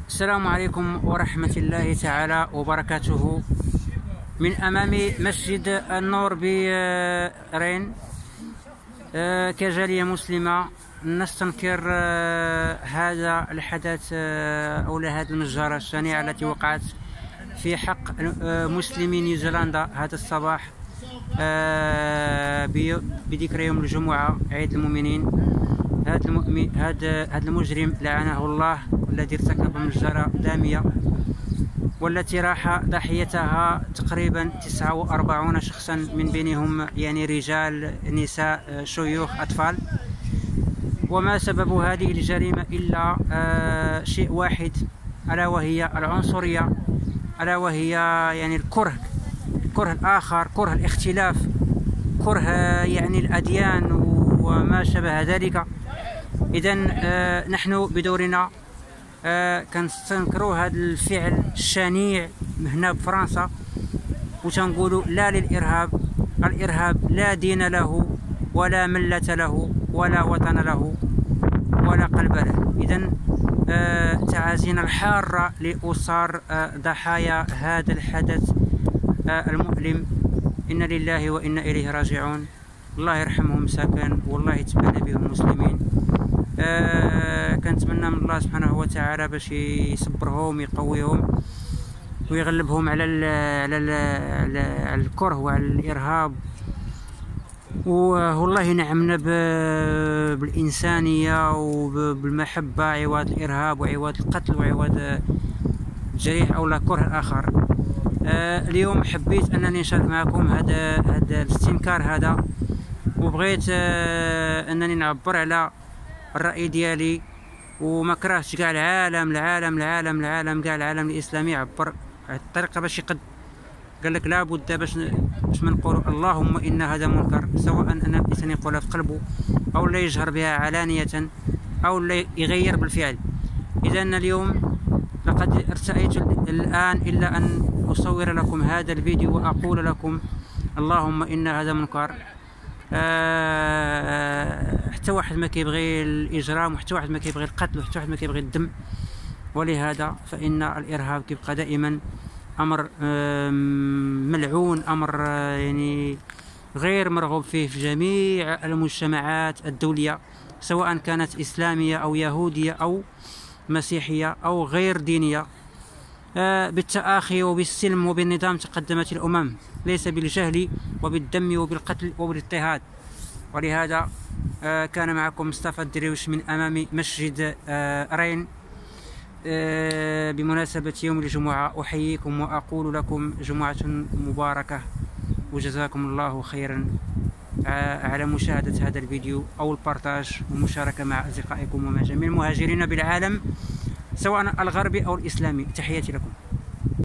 السلام عليكم ورحمة الله تعالى وبركاته. من أمام مسجد النور برين كجالية مسلمة نستنكر هذا الحدث أو هذه المجزرة الشنيعة التي وقعت في حق مسلمي نيوزيلندا هذا الصباح بذكرى يوم الجمعة عيد المؤمنين. هذا المجرم لعنه الله الذي ارتكب مجزرة دامية والتي راح ضحيتها تقريبا 49 شخصا، من بينهم يعني رجال، نساء، شيوخ، أطفال. وما سبب هذه الجريمة إلا شيء واحد، ألا وهي العنصرية، ألا وهي يعني الكره الآخر، كره الاختلاف، كره يعني الأديان وما شابه ذلك. إذن نحن بدورنا كنستنكروا هذا الفعل الشنيع هنا بفرنسا، وتنقولوا لا للإرهاب. الإرهاب لا دين له ولا ملة له ولا وطن له ولا قلب له. إذن تعازينا الحارة لأسر ضحايا هذا الحدث المؤلم. إنا لله وإنا إليه راجعون. الله يرحمهم ساكن والله يتبنى بهم المسلمين. كنتمنى من الله سبحانه وتعالى باش يصبرهم ويقويهم ويغلبهم على الكره وعلى الإرهاب، والله ينعمنا بالإنسانية وبالمحبة عوض الإرهاب وعوض القتل وعوض الجريح أو الكره الآخر. اليوم حبيت أنني نشارك معكم هذا الاستنكار هذا، وبغيت أنني نعبر على الرأي ديالي، وما كرهتش كاع العالم كاع العالم الإسلامي يعبر على الطريقة باش يقد. قال لك لابد باش ما نقولوا اللهم إن هذا منكر، سواء أن الإنسان يقولها في قلبه أو لا يجهر بها علانية أو لا يغير بالفعل. إذا اليوم لقد ارتأيت الآن إلا أن أصور لكم هذا الفيديو وأقول لكم اللهم إن هذا منكر. حتى واحد ما كيبغي الإجرام، وحتى واحد ما كيبغي القتل، وحتى واحد ما كيبغي الدم. ولهذا فإن الإرهاب كيبقى دائما أمر ملعون، أمر يعني غير مرغوب فيه في جميع المجتمعات الدولية، سواء كانت إسلامية أو يهودية أو مسيحية أو غير دينية. بالتآخي وبالسلم وبالنظام تقدمت الأمم، ليس بالجهل وبالدم وبالقتل وبالاضطهاد. ولهذا كان معكم مصطفى الدرويش من أمام مسجد رين بمناسبة يوم الجمعة. أحييكم وأقول لكم جمعة مباركة، وجزاكم الله خيرا على مشاهدة هذا الفيديو أو البارتاج والمشاركة مع أصدقائكم ومع جميع المهاجرين بالعالم، سواء الغربي أو الإسلامي. تحياتي لكم.